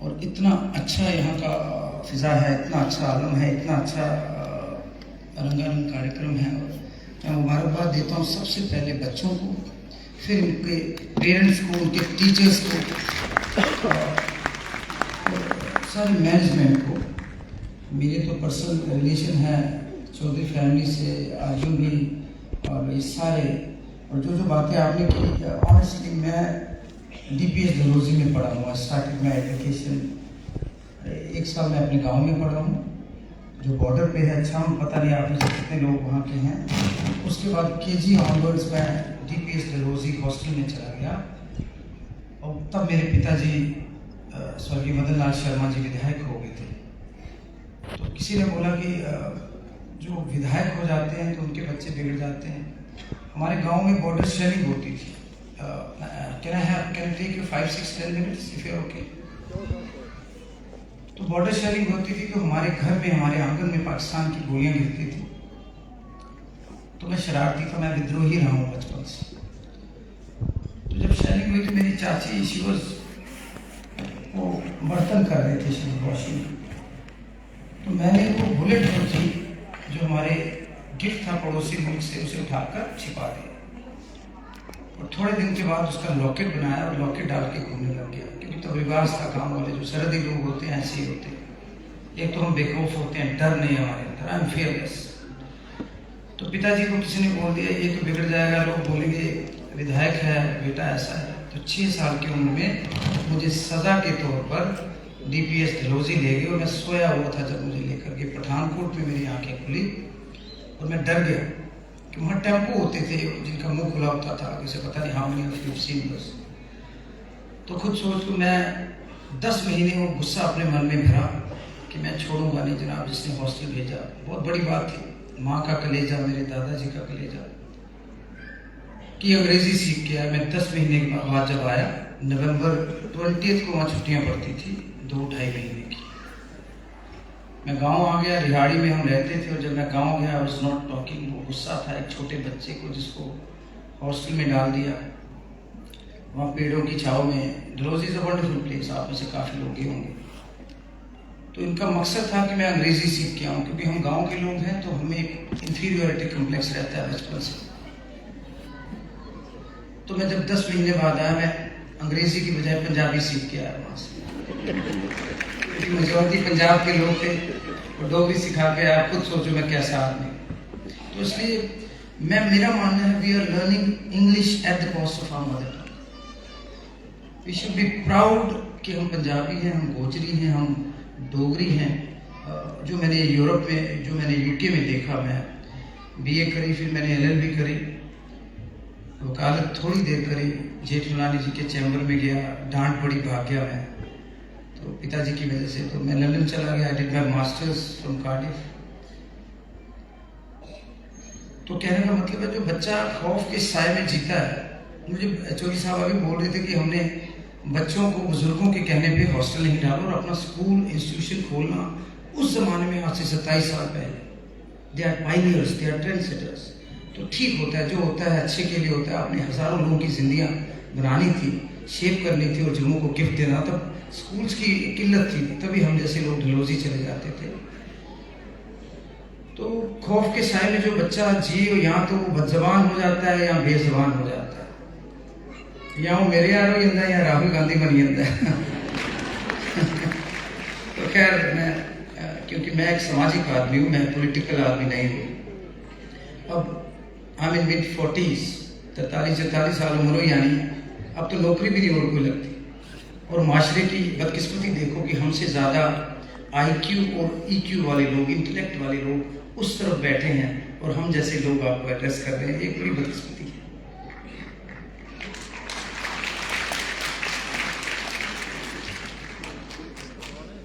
और इतना अच्छा यहाँ का फिज़ा है, इतना अच्छा आलम है, इतना अच्छा रंगारंग कार्यक्रम है। और मैं मुबारकबाद देता हूँ सबसे पहले बच्चों को, फिर उनके पेरेंट्स को, उनके टीचर्स को और सारी मैनेजमेंट को। मेरे तो पर्सनल रिलेशन है चौधरी फैमिली से, आजू भी, और ये सारे, और जो बातें आपने की, ऑनेस्टली मैं DPS डलहौजी में पढ़ा हूँ। स्टार्टिंग में एजुकेशन 1 साल मैं अपने गांव में पढ़ा हूँ जो बॉर्डर पे है। अच्छा, पता नहीं आप में से कितने लोग वहाँ के हैं। उसके बाद KG ऑनवर्ड्स मैं DPS डलहौजी हॉस्टल में चला गया। और तब मेरे पिताजी स्वर्गीय मदन लाल शर्मा जी विधायक हो गए थे। तो किसी ने बोला कि जो विधायक हो जाते हैं तो उनके बच्चे बिगड़ जाते हैं। हमारे गांव में बॉर्डर शेयरिंग होती थी। Can I take you 5, 6, 10 minutes if you okay. तो बॉर्डर शेयरिंग होती थी, तो हमारे घर में, हमारे आंगन में पाकिस्तान की गोलियां गिरती थी। तो मैं शरारती था, मैं विद्रोही रहा हूँ बचपन से। तो जब शेयरिंग हुई तो मेरी चाची शिवज वो बर्तन कर रहे थे, शिव वॉशिंग। तो मैंने वो बुलेट जो थी, जो हमारे गिफ्ट था पड़ोसी मुल्क से, उसे उठाकर छिपा दिया। और थोड़े दिन के बाद उसका लॉकेट बनाया और लॉकेट डाल के घूमने लग गया। क्योंकि तो रिवाज था, काम वाले जो सरहदी लोग होते हैं ऐसे ही होते हैं। एक तो हम बेखौफ होते हैं, डर नहीं हमारे अंदर, आई एम फियरलेस। तो पिताजी को किसी ने बोल दिया ये तो बिगड़ जाएगा, लोग बोलेंगे विधायक है बेटा ऐसा है। तो 6 साल की उम्र में मुझे सजा के तौर पर DPS डलहौजी ले गए। और मैं सोया हुआ था जब मुझे लेकर के पठानकोट में मेरी आंखें खुली और मैं डर गया कि वहाँ टेम्पो होते थे जिनका मुंह खुला होता था, किसे पता नहीं how many of you seen बस। तो खुद सोच को मैं 10 महीने वो गुस्सा अपने मन में भरा कि मैं छोड़ूंगा नहीं जनाब जिसने हॉस्टल भेजा। बहुत बड़ी बात थी, माँ का कलेजा, मेरे दादाजी का कलेजा कि अंग्रेजी सीख के आया। मैं 10 महीने के बाद जब आया, नवंबर 20 को वहाँ छुट्टियाँ पड़ती थी 2-2.5 महीने की। मैं गांव आ गया, रिहाड़ी में हम रहते थे। और जब मैं गांव गया, आई वाज नॉट टॉकिंग। वो गुस्सा था एक छोटे बच्चे को जिसको हॉस्टल में डाल दिया, वहाँ पेड़ों की छाव में। Dalhousie is a wonderful place, आप में से काफ़ी लोग गए होंगे। तो इनका मकसद था कि मैं अंग्रेजी सीख के आऊँ, क्योंकि हम गाँव के लोग हैं तो हमें एक इंफीरियरिटी कम्प्लेक्स रहता है बचपन से। तो मैं जब 10 महीने बाद आया, मैं अंग्रेजी की बजाय पंजाबी सीख के आया वहाँ से, क्योंकि मेजॉरिटी पंजाब के लोग थे और डोगरी सिखा के आया। खुद सोचो मैं कैसा आदमी। तो इसलिए मेरा मानना है we are learning English at the cost of our mother tongue. We should be proud कि हम पंजाबी हैं, हम गोजरी हैं, हम डोगरी हैं। जो मैंने यूरोप में, जो मैंने UK में देखा, मैं BA करी, फिर मैंने LLB करी, वकालत थोड़ी देर करी, जेठमलानी जी के चैम्बर में गया, डांट पड़ी, भाग गया मैं तो पिताजी की वजह से। तो मैं लंदन चला गया, I did my masters from Cardiff. तो कहने का मतलब है जो बच्चा खौफ के साए में जीता है। मुझे चौधरी साहब अभी बोल रहे थे कि हमने बच्चों को बुजुर्गों के कहने पे हॉस्टल नहीं डालो और अपना स्कूल इंस्टीट्यूशन खोलना। उस जमाने में आज से 27 साल पहले, they are pioneers, they are trend setters. तो ठीक होता है, जो होता है अच्छे के लिए होता है। आपने हज़ारों लोगों की जिंदगियाँ बनानी थी, शेप करनी थी और जम्मू को गिफ्ट देना। तब स्कूल्स की किल्लत थी, तभी हम जैसे लोग डलहौजी चले जाते थे। तो खौफ के साए में जो बच्चा जिए, या तो वो बदजबान हो जाता है या बेजबान हो जाता है, या वो मेरे यार हो जाता है या राहुल गांधी बन जाता है। तो खैर, मैं क्योंकि मैं एक सामाजिक आदमी हूँ, मैं पॉलिटिकल आदमी नहीं हूँ। अब आई इन मिड 40s, 43-44 साल उम्र हो, यानी अब तो नौकरी भी नहीं और कोई लगती। और माशरे की बदकिस्मती देखो कि हमसे ज़्यादा IQ और EQ वाले लोग, इंटेलेक्ट वाले लोग उस तरफ बैठे हैं और हम जैसे लोग आपको एड्रेस कर रहे हैं। एक बड़ी बदकिस्मती है।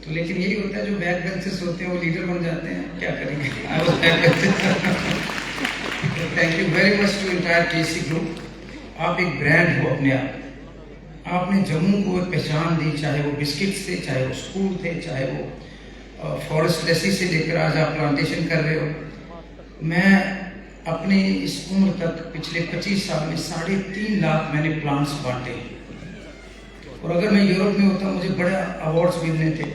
तो लेकिन यही होता है, जो बैक बेंचर्स होते हैं वो लीडर बन जाते हैं, क्या करेंगे। I was back bencher. Thank you very much to entire KC group. आप एक ब्रांड हो अपने आप। आपने जम्मू को एक पहचान दी, चाहे वो बिस्किट से, चाहे वो स्कूल थे, चाहे वो फॉरेस्ट लेसी से लेकर आज आप प्लांटेशन कर रहे हो। मैं अपनी इस उम्र तक पिछले 25 साल में 3.5 लाख मैंने प्लांट्स बांटे। और अगर मैं यूरोप में होता मुझे बड़े अवार्ड्स मिलने थे,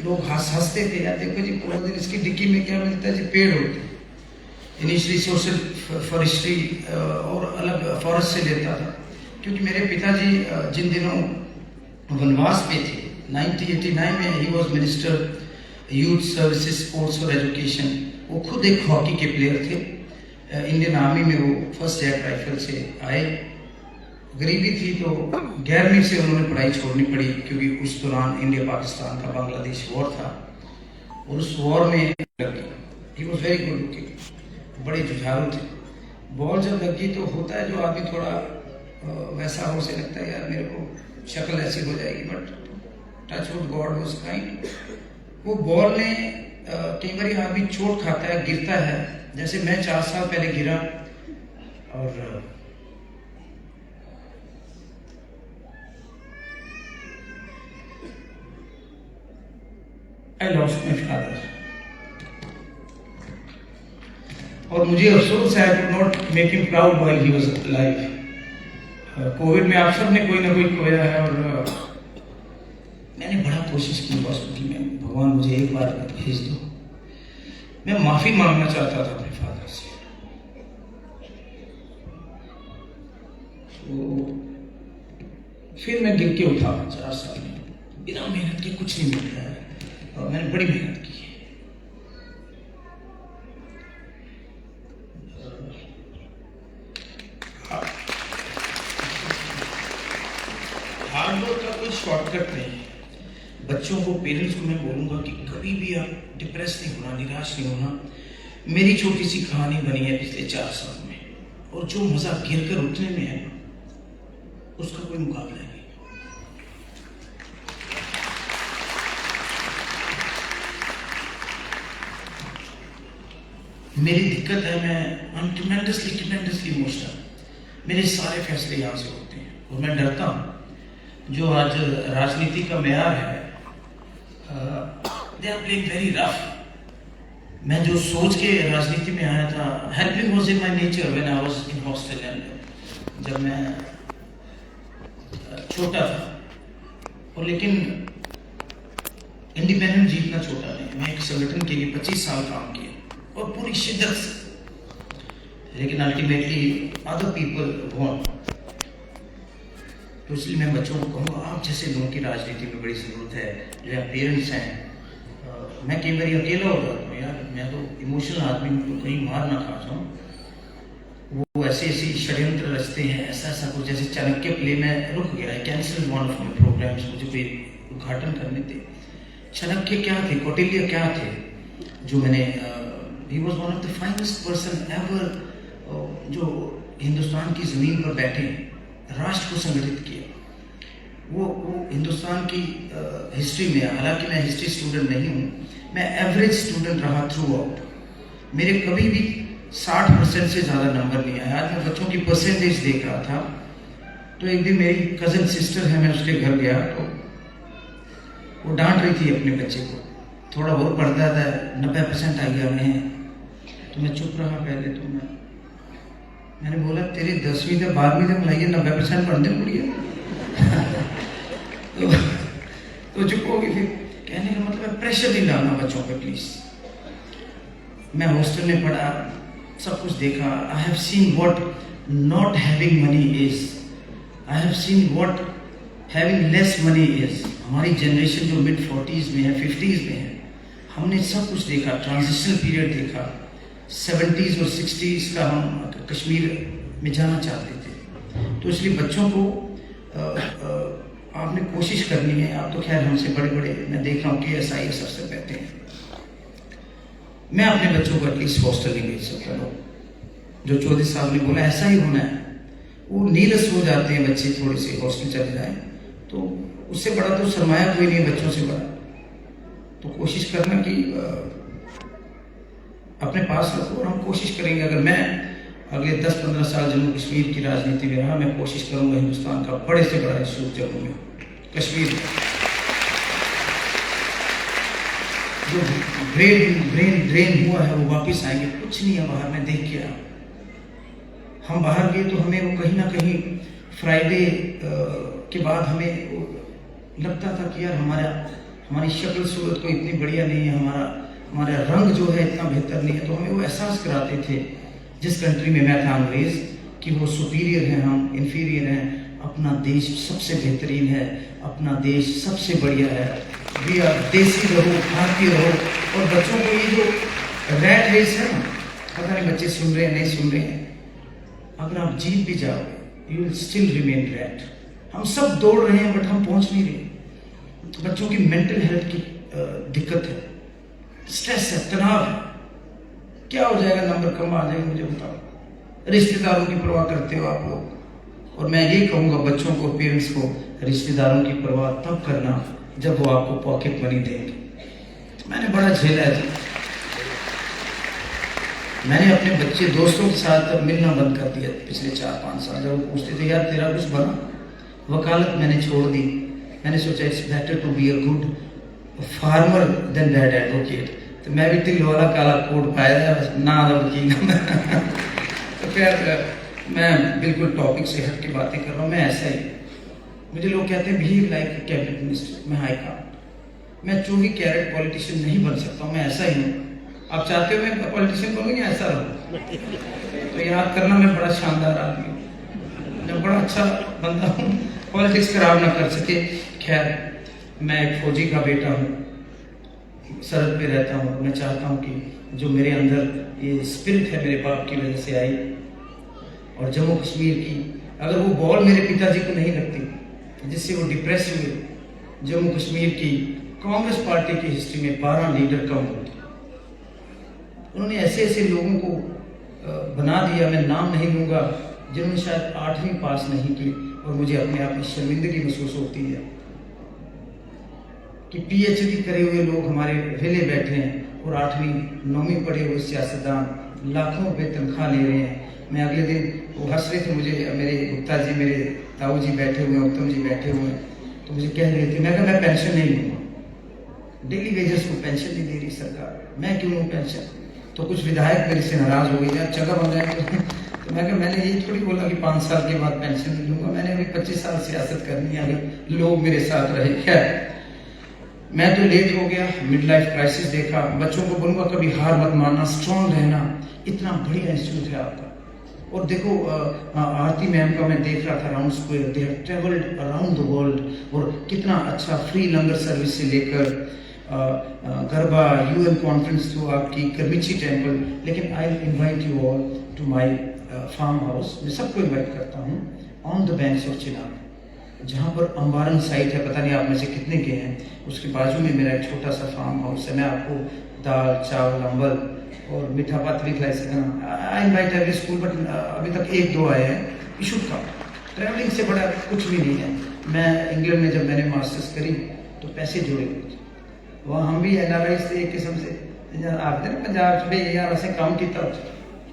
लोग हंसते थे, यार देखो जी पूरा दिन इसकी डिक्की में क्या मिलता है जी, पेड़ होते। इनिशियली सोशल फॉरेस्ट्री और अलग फॉरेस्ट से लेता था, क्योंकि मेरे पिताजी जिन दिनों वनवास में थे 1989 में, he was minister youth services, sports और एजुकेशन। वो खुद एक हॉकी के प्लेयर थे, इंडियन आर्मी में वो फर्स्ट जैक राइफल से आए। गरीबी थी तो 11वीं से उन्होंने पढ़ाई छोड़नी पड़ी, क्योंकि उस दौरान इंडिया पाकिस्तान का बांग्लादेश वॉर था, और उस वॉर में he was very good looking, बड़े जुझारू थे। बॉल जब लगी तो होता है जो आदमी थोड़ा वैसा हो से लगता है यार मेरे को शक्ल ऐसी हो जाएगी, but touch wood God was kind. वो बॉल ने कई बार आदमी चोट खाता है, गिरता है, जैसे मैं 4 साल पहले गिरा और I lost my father, और मुझे अफसोस है I could not make him proud while he was alive। Covid में आप सब ने कोई ना कोई खोया है, और मैंने बड़ा कोशिश की हॉस्पिटल में, भगवान मुझे एक बार भेज दो। मैं माफी मांगना चाहता था अपने फादर से, तो फिर मैं गिर के उठा 4 साल में, बिना मेहनत के कुछ नहीं मिल रहा है, और मैंने बड़ी मेहनत की है। हार्ड वर्क का कोई शॉर्टकट नहीं है। बच्चों को, पेरेंट्स को मैं बोलूंगा कि कभी भी आप डिप्रेस नहीं होना, निराश नहीं होना। मेरी छोटी सी कहानी बनी है पिछले 4 साल में, और जो मजा गिर कर उठने में है उसका कोई मुकाबला नहीं। मेरी दिक्कत है, मैं ट्रेमेंडसली इमोशनल, मेरे सारे फैसले यहाँ से होते हैं, और मैं डरता हूँ जो आज राजनीति का मेयार है, they are playing very rough. मैं जो सोच के राजनीति में आया था, helping was in my nature when I was in hostel, and जब मैं छोटा था, और लेकिन इंडिपेंडेंट जीतना छोटा नहीं। मैं एक संगठन के लिए 25 साल काम किया, और पूरी शिद्दत से, लेकिन अल्टीमेटली अदर पीपल वांट। तो इसलिए मैं बच्चों को कहूँगा, आप जैसे लोगों की राजनीति में बड़ी ज़रूरत है, जो पेरेंट्स हैं। मैं कई बार अकेला हो जाता हूँ यार, मैं तो इमोशनल आदमी हूँ, तो कहीं मार ना खा जाऊँ। वो ऐसे षड्यंत्र रचते हैं, ऐसा कुछ, जैसे चाणक्य प्ले में रुक गया है, cancel one of my programs, मुझे कोई उद्घाटन करने थे। चाणक्य क्या थे, कौटिल्य क्या थे, जो मैंने he was one of the finest person ever, जो हिंदुस्तान की ज़मीन पर बैठे, राष्ट्र को संगठित किया। वो हिंदुस्तान की हिस्ट्री में, हालांकि मैं हिस्ट्री स्टूडेंट नहीं हूँ, मैं एवरेज स्टूडेंट रहा थ्रू आउट। मेरे कभी भी 60% से ज़्यादा नंबर नहीं आया। आज मैं बच्चों की परसेंटेज देख रहा था, तो एक दिन मेरी कज़न सिस्टर है, मैं उसके घर गया, तो वो डांट रही थी अपने बच्चे को, थोड़ा और पढ़ता था, 90% आ गया मैं, तो मैं चुप रहा। पहले तो मैंने बोला तेरी 10वीं से 12वीं तक लाइए 90% पढ़ने पड़िए। तो चुप होगी। फिर कहने का मतलब है प्रेशर नहीं डालना बच्चों पे प्लीज। मैं हॉस्टल में पढ़ा, सब कुछ देखा। I have seen what not having money is, I have seen what having less money is. हमारी जनरेशन जो मिड 40s में है, 50s में है, हमने सब कुछ देखा, ट्रांजिशनल पीरियड देखा। 70s और 60s का हम कश्मीर में जाना चाहते थे। तो इसलिए बच्चों को आपने कोशिश करनी है। आप तो खैर हमसे बड़े बड़े, मैं देख रहा हूँ कि IAS अफसर कहते हैं, मैं अपने बच्चों को एटलीस्ट हॉस्टल नहीं भेज सकता। लोग जो चौधरी साहब ने बोला ऐसा ही होना है, वो नीरस हो जाते हैं बच्चे, थोड़े से हॉस्टल चले जाए तो उससे बड़ा तो सरमाया कोई नहीं बच्चों से बड़ा। तो कोशिश करना कि अपने पास रखो, और हम कोशिश करेंगे। अगर मैं अगले 10-15 साल जम्मू कश्मीर की राजनीति में रहा, मैं कोशिश करूंगा हिंदुस्तान का बड़े से बड़ा इशू जम्मू में, कश्मीर में। जो ब्रेन ड्रेन हुआ है वो वापस आएंगे। कुछ नहीं है बाहर, में देख के आया। हम बाहर गए तो हमें वो कहीं ना कहीं फ्राइडे के बाद हमें लगता था कि यार हमारी शक्ल सूरत को इतनी बढ़िया नहीं है, हमारा रंग जो है इतना बेहतर नहीं है, तो हमें वो एहसास कराते थे जिस कंट्री में मैं था अंग्रेज कि वो सुपीरियर हैं, हम इन्फीरियर हैं। अपना देश सबसे बेहतरीन है, अपना देश सबसे बढ़िया है, वी आर देसी रहो, भारतीय रहो। और बच्चों को ये जो रैट रेस है ना, पता नहीं बच्चे सुन रहे हैं नहीं सुन रहे हैं, अगर आप जीत भी जाओगे you will still remain rat. हम सब दौड़ रहे हैं बट हम पहुंच नहीं रहे। तो बच्चों की मेंटल हेल्थ की दिक्कत है, स्ट्रेस है, तनाव है। क्या हो जाएगा, नंबर कम आ जाएगा, मुझे बताओ। रिश्तेदारों की परवाह करते हो आप लोग, और मैं ये कहूँगा बच्चों को, पेरेंट्स को, रिश्तेदारों की परवाह तब करना जब वो आपको पॉकेट मनी देंगे। मैंने बड़ा झेला है जी। मैंने अपने बच्चे दोस्तों के साथ मिलना बंद कर दिया पिछले 4-5 साल। जब वो पूछते थे यार तेरा कुछ बना, वकालत मैंने छोड़ दी। मैंने सोचा it's better to be a good farmer than bad advocate. तो मैं भी तिल वाला काला कोट पाया ना वकील। तो खैर मैं बिल्कुल टॉपिक से हट के बातें कर रहा हूँ। मैं ऐसा ही, मुझे लोग कहते हैं behave like a cabinet minister, मैं हाई कांट। मैं 24 कैरेट पॉलिटिशियन नहीं बन सकता हूँ, मैं ऐसा ही हूँ। आप चाहते हो मैं पॉलिटिशियन बनूँ या ऐसा रहूँ? तो याद करना मैं बड़ा शानदार आदमी हूँ, मैं बड़ा अच्छा बंदा हूँ, पॉलिटिक्स खराब ना कर सके। खैर मैं एक फौजी का बेटा हूँ, सरहद पे रहता हूँ। मैं चाहता हूँ कि जो मेरे अंदर ये स्पिरिट है मेरे बाप की वजह से आई, और जम्मू कश्मीर की अगर वो बॉल मेरे पिताजी को नहीं लगती जिससे वो डिप्रेस हुए, जम्मू कश्मीर की कांग्रेस पार्टी की हिस्ट्री में 12 लीडर कम होते। उन्होंने ऐसे ऐसे लोगों को बना दिया, मैं नाम नहीं लूँगा, जिन्होंने शायद 8वीं पास नहीं की, और मुझे अपने आप में शर्मिंदगी महसूस होती है कि PhD करे हुए लोग हमारे वेले बैठे हैं और 8वीं 9वीं पढ़े हुए सियासतदान लाखों रुपये तनख्वाह ले रहे हैं। मैं अगले दिन वो हंस रहे थे मुझे, मेरे गुप्ता जी, मेरे ताऊ जी बैठे हुए हैं, उत्तम जी बैठे हुए हैं, तो मुझे कह रहे थे, मैं कहा मैं पेंशन नहीं लूँगा, डेली वेजेस को पेंशन नहीं दे रही सरकार, मैं क्यों लूँ पेंशन? तो कुछ विधायक मेरे से नाराज हो गए, यार जगह बन जाए। तो मैं कहा मैंने ये थोड़ी बोला कि 5 साल के बाद पेंशन नहीं लूँगा, मैंने अभी 25 साल सियासत करनी है, अगर लोग मेरे साथ रहे। खैर मैं तो लेट हो गया, मिड लाइफ क्राइसिस देखा। बच्चों को बोलूँगा कभी हार मत मानना, स्ट्रॉन्ग रहना, इतना बढ़िया इंस्टीट्यूट है आपका। और देखो आरती मैम का मैं देख रहा था round square, they have travelled around the world, और कितना अच्छा फ्री लंगर सर्विस से लेकर गरबा UN कॉन्फ्रेंस जो आपकी करमिची टेम्पल। लेकिन I invite you all to my farm house, मैं सबको इन्वाइट करता हूँ, on the banks of Chenab, जहाँ पर अम्बारन साइट है, पता नहीं आप में से कितने गए हैं, उसके बाजू में मेरा एक छोटा सा फार्म हाउस है। मैं आपको दाल चावल अम्बल और मीठा भात भी खिला सकता। I invite every school, but अभी तक 1-2 आए हैं। यू शुड कम, ट्रैवलिंग से बड़ा कुछ भी नहीं है। मैं इंग्लैंड में जब मैंने मास्टर्स करी तो पैसे जोड़े हुए थे, वहाँ हम भी NRI से एक किस्म से आते ना पंजाब में, यार ऐसे काम किया,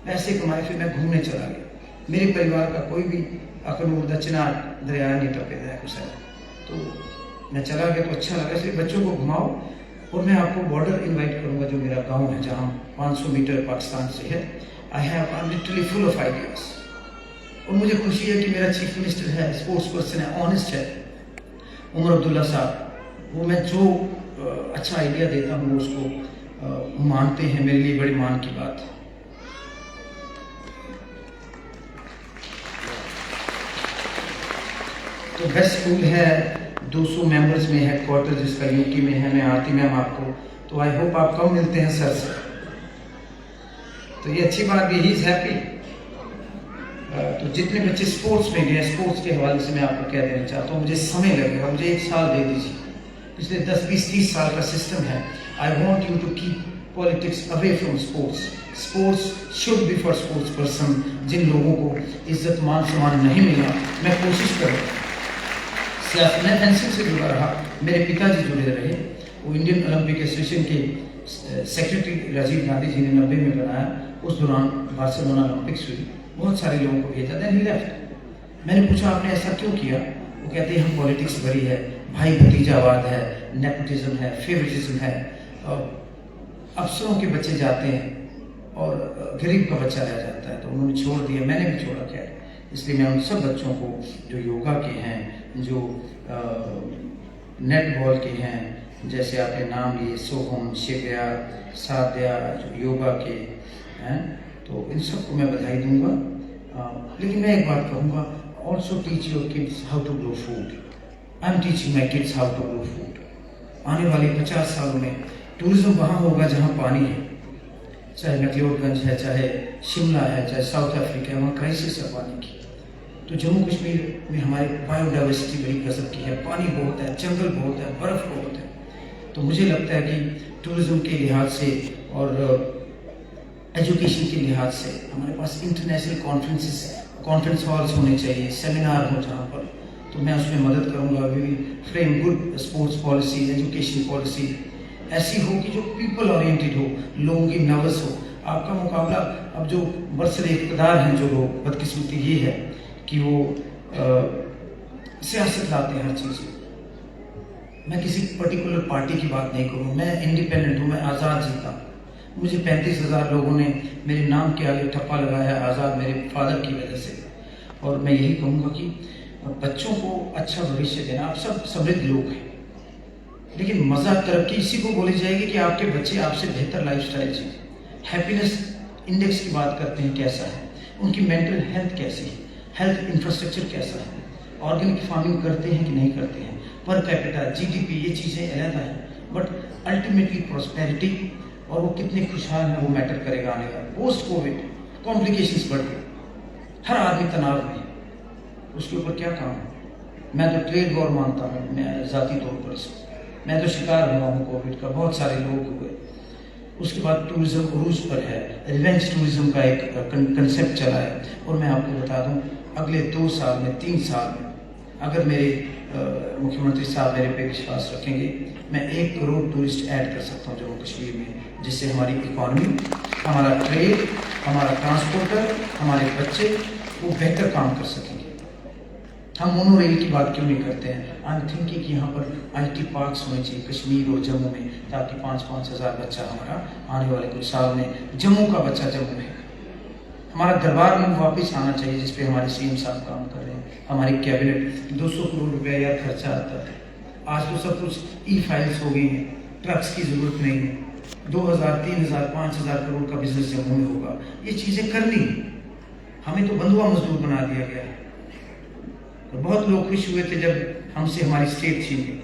पैसे कमाए, फिर मैं घूमने चला गया। मेरे परिवार का कोई भी अखनूर दक्षिणा दरिया नहीं टपे है कुछ है, तो मैं चला गया तो अच्छा लगा। इसलिए बच्चों को घुमाओ, और मैं आपको बॉर्डर इनवाइट करूंगा जो मेरा गांव है, जहां 500 मीटर पाकिस्तान से है। I am literally full of ideas, और मुझे खुशी है कि मेरा चीफ मिनिस्टर है, स्पोर्ट्स पर्सन है, ऑनेस्ट है, उमर अब्दुल्ला साहब। वो मैं जो अच्छा आइडिया देता हूँ उसको मानते हैं, मेरे लिए बड़ी मान की बात है। तो बेस्ट स्कूल है, 200 मेंबर्स में हेडक्वार्टर जिसका यूके में है। मैं आती मैम आपको, तो आई होप आप कब मिलते हैं सर से, तो ये अच्छी बात भी, ही इज हैप्पी। तो जितने बच्चे स्पोर्ट्स में गए, स्पोर्ट्स के हवाले से मैं आपको कह देना चाहता हूँ, मुझे समय लगेगा, मुझे 1 साल दे दीजिए। पिछले 10-20-30 साल का सिस्टम है। I want you to keep politics away from sports. Sports should be for sports person. जिन लोगों को इज्जत मान सम्मान नहीं मिला, मैं कोशिश करूँगा। सियासत में फेंसिंग से जुड़ा रहा, मेरे पिताजी जुड़े रहे, वो इंडियन ओलंपिक एसोसिएशन के सेक्रेटरी राजीव गांधी जी ने 90 में बनाया। उस दौरान बार्सिलोना ओलंपिक्स हुई, बहुत सारे लोगों को भेजा, देन ही लेफ्ट। मैंने पूछा आपने ऐसा क्यों किया? वो कहते हैं हम पॉलिटिक्स भरी है, भाई भतीजावाद है, नेपोटिज्म है, फेवरेटिज्म है, अफसरों के बच्चे जाते हैं और गरीब का बच्चा रह जाता है, तो उन्होंने छोड़ दिया, मैंने भी छोड़ा। खैर इसलिए मैं उन सब बच्चों को जो योगा के हैं, जो नेट बॉल के हैं, जैसे आपने नाम लिए सोहम, शिव्या, साध्या, जो योगा के हैं, तो इन सबको मैं बधाई दूंगा। लेकिन मैं एक बात कहूँगा, also teach your kids how to grow food. I am teaching my kids how to grow food. आने वाले 50 सालों में टूरिज्म वहाँ होगा जहाँ पानी है, चाहे मैक्लोडगंज है, चाहे शिमला है, चाहे साउथ अफ्रीका है, वहाँ क्राइसिस है पानी की। तो जम्मू कश्मीर में हमारी बायोडाइवर्सिटी बड़ी गजब की है, पानी बहुत है, जंगल बहुत है, बर्फ़ बहुत है। तो मुझे लगता है कि टूरिज्म के लिहाज से और एजुकेशन के लिहाज से हमारे पास इंटरनेशनल कॉन्फ्रेंस हॉल्स होने चाहिए, सेमिनार हो जहाँ पर, तो मैं उसमें मदद करूँगा। We will frame good sports policy, education policy ऐसी हो कि जो पीपल ओरिएंटेड हो, लोगों की नर्वस हो। आपका मुकाबला अब जो बरसर इक़्तिदार हैं जो लोग, बदकिस्मती ये है कि वो सियासत लाते हैं हर चीज़ में। मैं किसी पर्टिकुलर पार्टी की बात नहीं करूँ, मैं इंडिपेंडेंट हूँ, मैं आज़ाद जीता। मुझे 35,000 लोगों ने मेरे नाम के आगे ठप्पा लगाया आज़ाद मेरे फादर की वजह से। और मैं यही कहूँगा कि बच्चों को अच्छा भविष्य देना। आप सब समृद्ध लोग हैं, लेकिन मज़ा तरक्की इसी को बोली जाएगी कि आपके बच्चे आपसे बेहतर लाइफस्टाइल जिए। हैप्पीनेस इंडेक्स की बात करते हैं, कैसा है उनकी मेंटल हेल्थ, कैसी है हेल्थ इंफ्रास्ट्रक्चर, कैसा है, ऑर्गेनिक फार्मिंग करते हैं कि नहीं करते हैं, पर कैपिटा, जीडीपी, ये चीज़ें अलग हैं, बट अल्टीमेटली प्रॉस्पेरिटी और वो कितने खुशहाल हैं वो मैटर करेगा आने वाला। पोस्ट कोविड कॉम्प्लिकेशंस बढ़ गए, हर आदमी तनाव में, उसके ऊपर क्या काम। मैं तो ट्रेड वॉर मानता हूँ, मैं ज़ाती तौर पर इसको, मैं तो शिकार हुआ हूँ कोविड का, बहुत सारे लोग हुए। उसके बाद टूरिज्म उरूज पर है, रिवेंज टूरिज्म का एक कंसेप्ट चला है। और मैं आपको बता दूँ, अगले 2 साल में, 3 साल में, अगर मेरे मुख्यमंत्री साहब मेरे पे विश्वास रखेंगे, मैं 1 करोड़ टूरिस्ट ऐड कर सकता हूँ जम्मू कश्मीर में, जिससे हमारी इकॉनमी, हमारा ट्रेड, हमारा ट्रांसपोर्टर, हमारे बच्चे वो बेहतर काम कर सकेंगे। हम मोनो रेल की बात क्यों नहीं करते हैं? आई एम थिंकिंग कि यहाँ पर IT पार्क्स होने चाहिए कश्मीर और जम्मू में, ताकि 5-5 हज़ार बच्चा हमारा आने वाले कुछ साल में, जम्मू का बच्चा जम्मू में, हमारा दरबार में वापस आना चाहिए, जिस पे हमारे CM साहब काम कर रहे हैं, हमारी कैबिनेट। 200 करोड़ रुपया यार खर्चा आता है, आज तो सब कुछ E-फाइल्स हो गई हैं, ट्रक्स की ज़रूरत नहीं है। 2,000, 3,000, 5,000 करोड़ का बिजनेस जम्मू में होगा। ये चीज़ें करनी, हमें तो बंधुआ मजदूर बना दिया गया है। बहुत लोग खुश हुए थे जब हमसे हमारी स्टेट छीन ली।